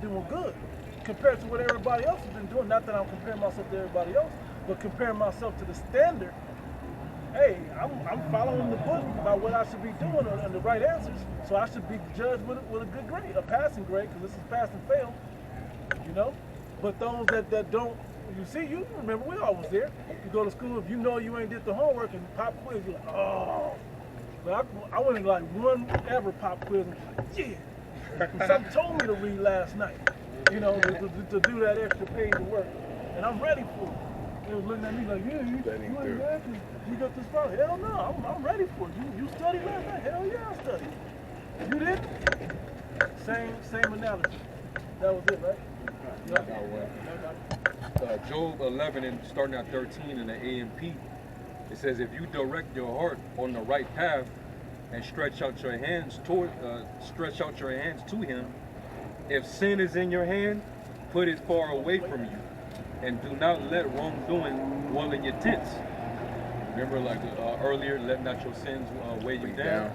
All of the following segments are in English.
doing good compared to what everybody else has been doing. Not that I'm comparing myself to everybody else, but comparing myself to the standard. Hey, I'm following the book about what I should be doing and the right answers. So I should be judged with a good grade, a passing grade, because this is pass and fail, you know? But those that don't, you see, you remember, we all was there. You go to school, if you know you ain't did the homework and pop quiz, you're like, oh. But I went in like one ever pop quiz and was like, yeah. Something told me to read last night, you know, to do that extra page of work. And I'm ready for it. They was looking at me like, yeah, you ain't mad because you got this problem. Hell no, I'm ready for it. You studied last night? Hell yeah, I studied. You did? Same analogy. That was it, right? Job 11 and starting at 13 in the AMP, it says, if you direct your heart on the right path and stretch out your hands to him, if sin is in your hand, put it far away from you, and do not let wrongdoing dwell in your tents. Remember, like earlier, let not your sins weigh you down.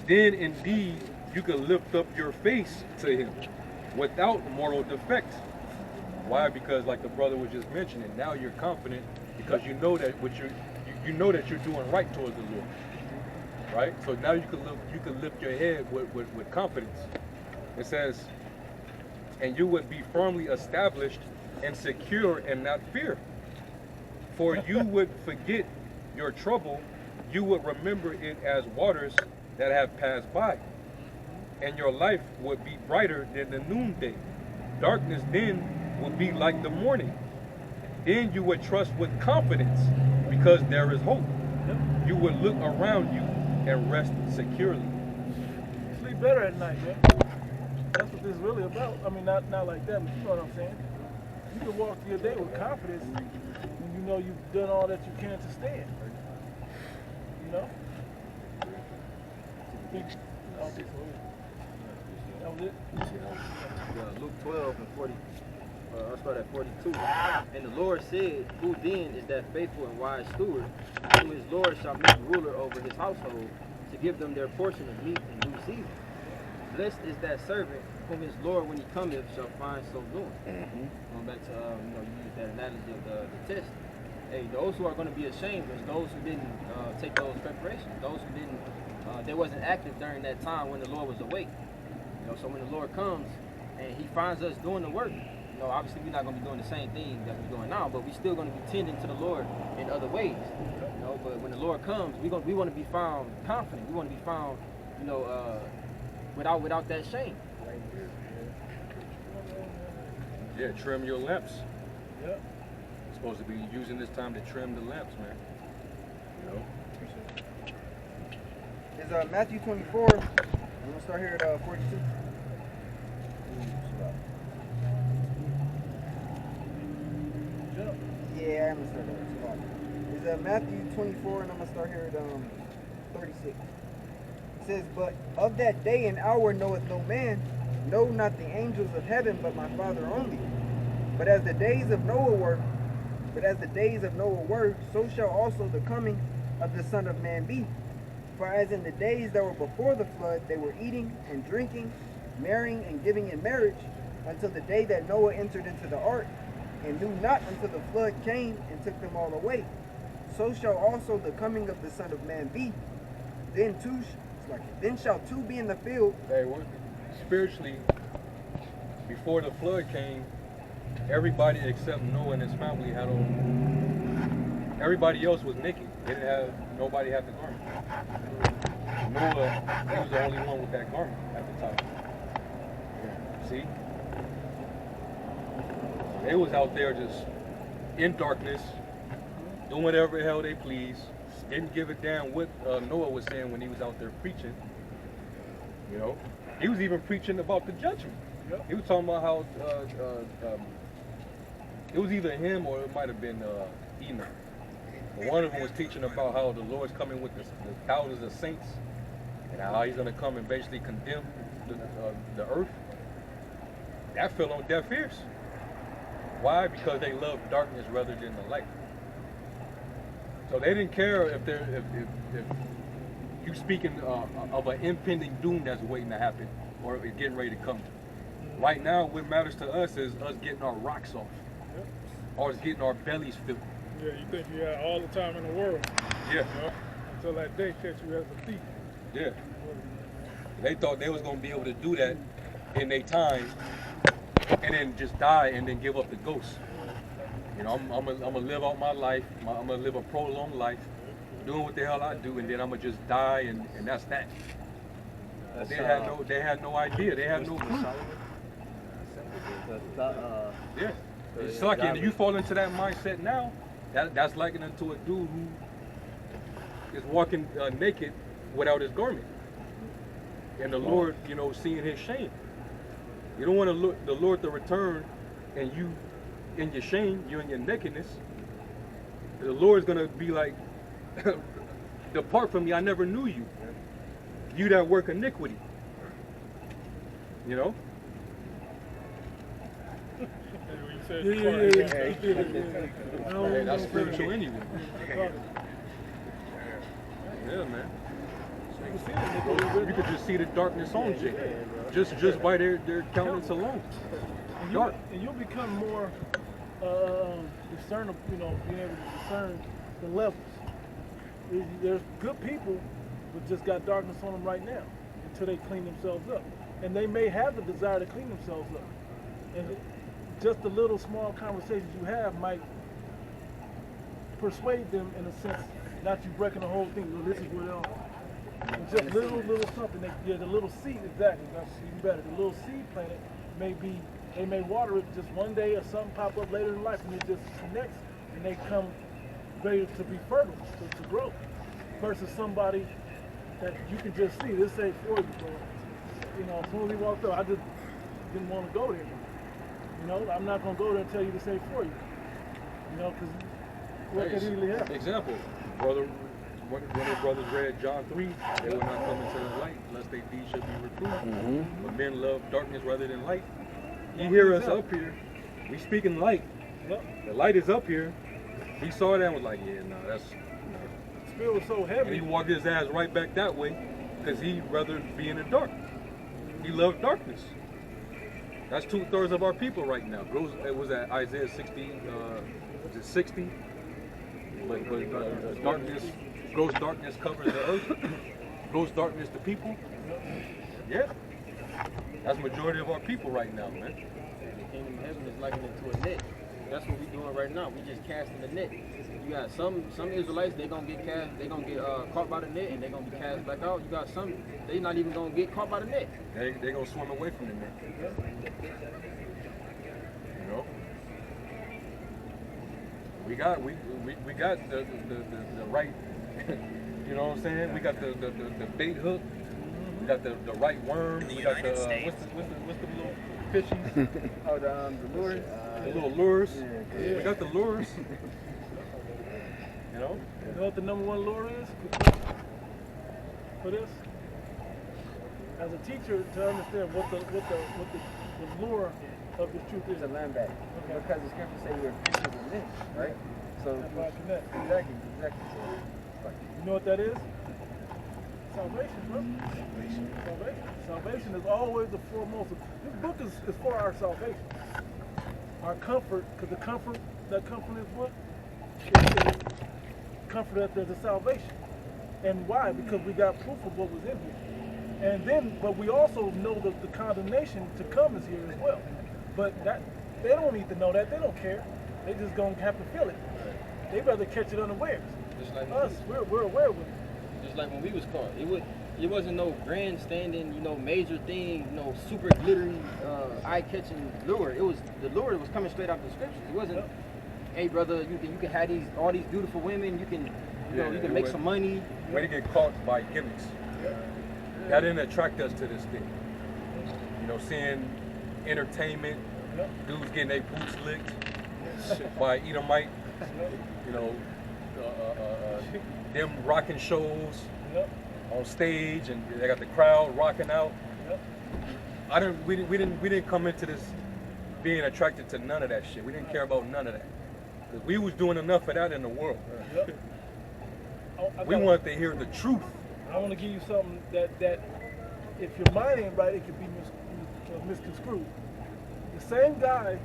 Then indeed you can lift up your face to him without moral defects. Why? Because like the brother was just mentioning, now you're confident because you know that you know that you're doing right towards the Lord. Right? So now you can lift your head with confidence. It says, and you would be firmly established and secure and not fear. For you would forget your trouble, you would remember it as waters that have passed by. And your life would be brighter than the noonday. Darkness then would be like the morning. Then you would trust with confidence because there is hope. You would look around you and rest securely. Sleep better at night, man. That's what this is really about. I mean, not like that, but you know what I'm saying. You can walk through your day with confidence when you know you've done all that you can to stand. You know? That was it? Luke 12 and 40. I'll start at 42. And the Lord said, who then is that faithful and wise steward, whom his Lord shall make ruler over his household, to give them their portion of meat in due season? Blessed is that servant whom his Lord, when he cometh, shall find so doing. Going back to, you used that analogy of the test. Hey, those who are going to be ashamed is those who didn't take those preparations. Those who didn't, they wasn't active during that time when the Lord was awake. You know, so when the Lord comes and he finds us doing the work, you know, obviously we're not going to be doing the same thing that we're doing now, but we're still going to be tending to the Lord in other ways. You know, but when the Lord comes, we want to be found confident. We want to be found, you know, without that shame. Yeah, trim your lamps. Yep. You're supposed to be using this time to trim the lamps, man. You know? It's Matthew 24. I'm going to start here at 42. Yeah, I'm going to start there. It's Matthew 24, and I'm going to start here at 36. It says, but of that day and hour knoweth no man, no, not the angels of heaven, but my Father only. But as the days of Noah were, so shall also the coming of the Son of Man be. For as in the days that were before the flood, they were eating and drinking, marrying and giving in marriage, until the day that Noah entered into the ark, and knew not until the flood came and took them all away. So shall also the coming of the Son of Man be. Then shall two be in the field. Hey, spiritually, before the flood came, everybody except Noah and his family had on. Everybody else was naked. Nobody had the garment. Noah, he was the only one with that garment at the time. See? They was out there just in darkness, doing whatever the hell they please. Didn't give a damn what Noah was saying when he was out there preaching. You know, he was even preaching about the judgment. Yep. He was talking about how it was either him or it might have been Enoch. But one of them was teaching about how the Lord's coming with the thousands of saints and how he's going to come and basically condemn the earth. That fell on deaf ears. Why? Because they love darkness rather than the light. So they didn't care if you speaking of an impending doom that's waiting to happen or getting ready to come. Right now, what matters to us is us getting our rocks off, Yep. or us getting our bellies filled. Yeah, you think you got all the time in the world, Yeah, you know, until that day catch you as a thief. yeah. They thought they was gonna be able to do that in their time, and then just die and then give up the ghost. You know, I'm gonna live out my life. I'm gonna live a prolonged life, doing what the hell I do, and then I'm gonna just die, and that's that. They had no idea. They had no clue. Yeah. It's like, and you fall into that mindset now. That's likening to a dude who is walking naked without his garment, and the Lord, you know, seeing his shame. You don't want to look the Lord to return, and you in your shame, you in your nakedness. The Lord's gonna be like, "Depart from me, I never knew you. You that work iniquity." You know. And when you said Hey, that's spiritual anyway. Yeah, man. You can see it. You could just see the darkness on Jay, just by their countenance alone. Dark. And you'll become more discernible, you know, being able to discern the levels. There's good people but just got darkness on them right now until they clean themselves up. And they may have the desire to clean themselves up. And just the little small conversations you have might persuade them in a sense, not you breaking the whole thing. Well, this is where they're just little something. The little seed, exactly. That's even better. The little seed planted may be, they may water it just one day or something pop up later in life and it just connects and they come ready to be fertile, to grow. Versus somebody that you can just see, this ain't for you, bro. You know, as soon as he walked up, I just didn't want to go there. You know, I'm not going to go there and tell you this ain't for you. You know, because what could easily happen? Example, brother, one of the brothers read John 3, they will not come into the light, lest their deeds should be reproved. But men love darkness rather than light. You hear us up here, we speaking light. Yep. The light is up here. He saw that and was like, yeah, no, that's... The spirit was so And heavy. he walked his ass right back that way because he'd rather be in the dark. He loved darkness. That's 2/3 of our people right now. It was at Isaiah 60, was it 60? But darkness, gross darkness covers the earth. Gross darkness the people. Yeah. That's majority of our people right now, man. The kingdom of heaven is likened into a net. That's what we're doing right now. We just casting the net. You got some Israelites, they gonna get caught by the net and they gonna be cast back out. You got some, they not even gonna get caught by the net. They gonna swim away from the net. You know. We got the right. You know what I'm saying? We got the bait hook. We got the right worm. We got the what's the little fishies? Oh, the lures. The little lures. Yeah. We got the lures. You know? You know what the #1 lure is for this? As a teacher, to understand what the lure of this truth is. It's a land back. Okay. Because the scripture say we're fishes in this, right? So That's why I connect. exactly. So, You know what that is? Salvation, bro. Salvation is always the foremost. This book is for our salvation. Our comfort, because the comfort that comes from this book is comfort that there's a salvation. And why? Because we got proof of what was in here. And then, but we also know that the condemnation to come is here as well. But that they don't need to know that. They don't care. They just gonna have to feel it. They rather catch it unawares. Just like Us, we're aware with it. just like when we was caught. It wasn't no grandstanding, major thing, super glittery, eye-catching lure. It was the lure that was coming straight out of the scriptures. It wasn't, hey brother, you can have all these beautiful women. You can you can make some money. We didn't get caught by gimmicks. That didn't attract us to this thing. You know, seeing entertainment, dudes getting their boots licked by Edomite. You know, them rocking shows on stage, and they got the crowd rocking out. We didn't come into this being attracted to none of that shit. We didn't care about none of that. 'Cause we was doing enough of that in the world. We wanted to hear the truth. I want to give you something that if your mind ain't right, it could be misconstrued. The same guy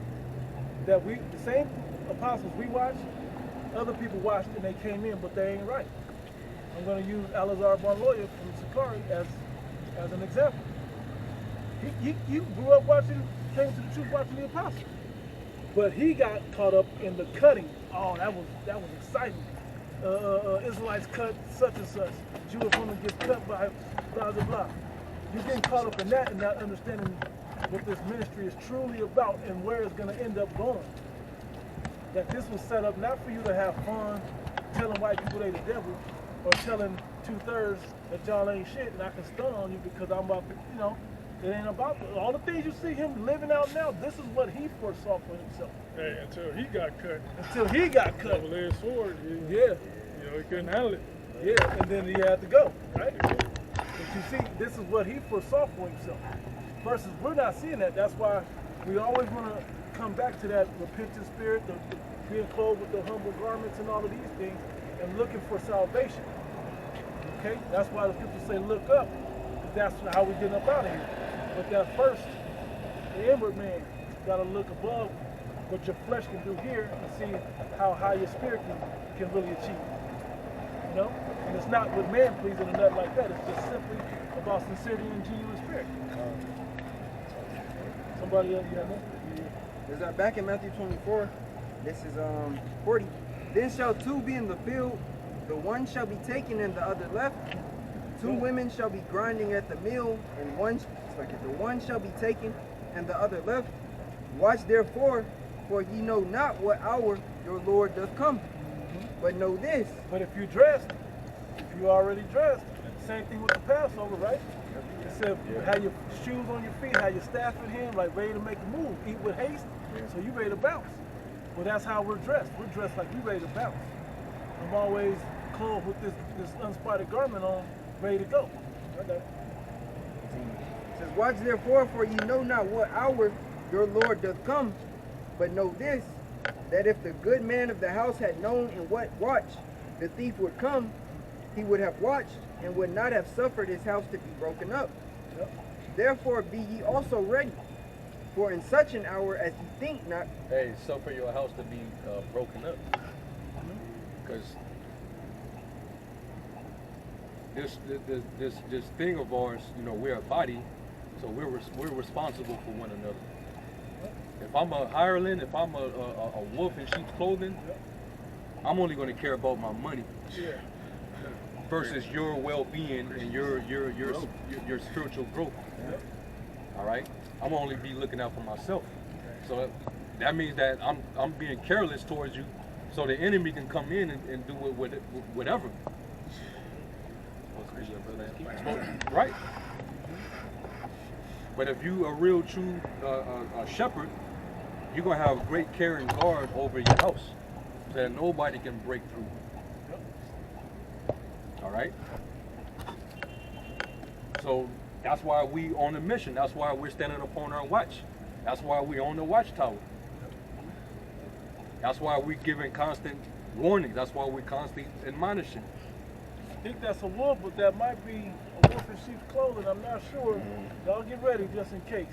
the same apostles we watched, other people watched and they came in, but they ain't right. I'm going to use Alazar Barloya from Sakari as an example. He grew up came to the truth watching the apostles. But he got caught up in the cutting. Oh, that was exciting. Israelites cut such and such. Jewish woman gets cut by blah, blah, blah. You're getting caught up in that and not understanding what this ministry is truly about and where it's going to end up going. That this was set up not for you to have fun, telling white people they the devil, or telling 2/3 that y'all ain't shit and I can stun on you because I'm about to, it ain't about all the things you see him living out now. This is what he foresaw for himself. Hey, until he got cut. Until he got cut. Double-edged sword. Yeah. He couldn't handle it. Yeah, and then he had to go, right? But you see, this is what he foresaw for himself. Versus we're not seeing that. That's why we always want to come back to that repentant spirit, the being clothed with the humble garments and all of these things, and looking for salvation. Okay? That's why the people say look up, because that's how we get up out of here. But that first, the inward man, got to look above what your flesh can do here and see how high your spirit can really achieve. And it's not with man pleasing or nothing like that. It's just simply about sincerity and genuine spirit. Somebody else, you know? There's back in Matthew 24. This is 40. Then shall two be in the field, the one shall be taken and the other left. Two women shall be grinding at the mill, and the one shall be taken and the other left. Watch therefore, for ye know not what hour your Lord doth come. But know this. But if you already dressed, same thing with the Passover, right? It said have your shoes on your feet, have your staff in hand, like ready to make a move. Eat with haste, so you ready to bounce. Well, that's how we're dressed. We're dressed like we ready to bounce. I'm always clothed with this unspotted garment on, ready to go. Okay. It says, watch therefore, for ye know not what hour your Lord doth come. But know this, that if the good man of the house had known in what watch the thief would come, he would have watched and would not have suffered his house to be broken up. Yep. Therefore be ye also ready, for in such an hour as ye think not. Hey, suffer your house to be broken up. Because this thing of ours, we're a body, so we're responsible for one another. If I'm a hireling, if I'm a wolf in sheep's clothing, I'm only going to care about my money. Versus your well-being and your spiritual growth. All right, I'm only be looking out for myself. So that means that I'm being careless towards you, so the enemy can come in and do whatever. Right. But if you a real true shepherd, you're gonna have great care and guard over your house, so that nobody can break through. All right. So that's why we on a mission. That's why we're standing upon our watch. That's why we on the watchtower. That's why we're giving constant warnings. That's why we're constantly admonishing. I think that's a wolf, but that might be a wolf in sheep's clothing. I'm not sure. Y'all get ready just in case.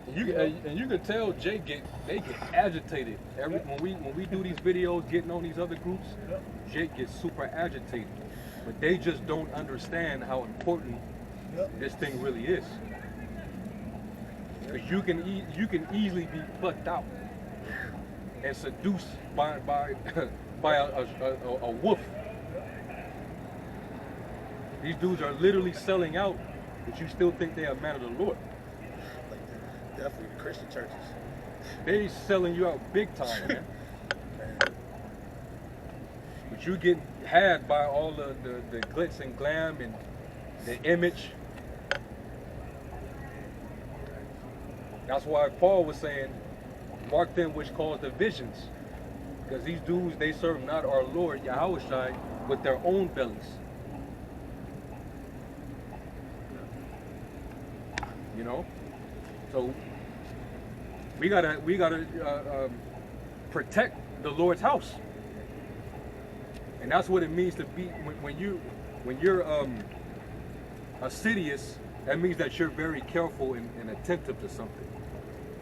And you can tell they get agitated when we do these videos, getting on these other groups. Jake gets super agitated, but they just don't understand how important this thing really is. Because you can easily be plucked out and seduced by a wolf. These dudes are literally selling out, but you still think they are man of the Lord. Definitely the Christian churches. They selling you out big time, man. But you get had by all the glitz and glam and the image. That's why Paul was saying, mark them which cause divisions. Because these dudes, they serve not our Lord, Yahushua, with their own bellies. So we gotta protect the Lord's house, and that's what it means to be when you're assiduous That means that you're very careful and attentive to something.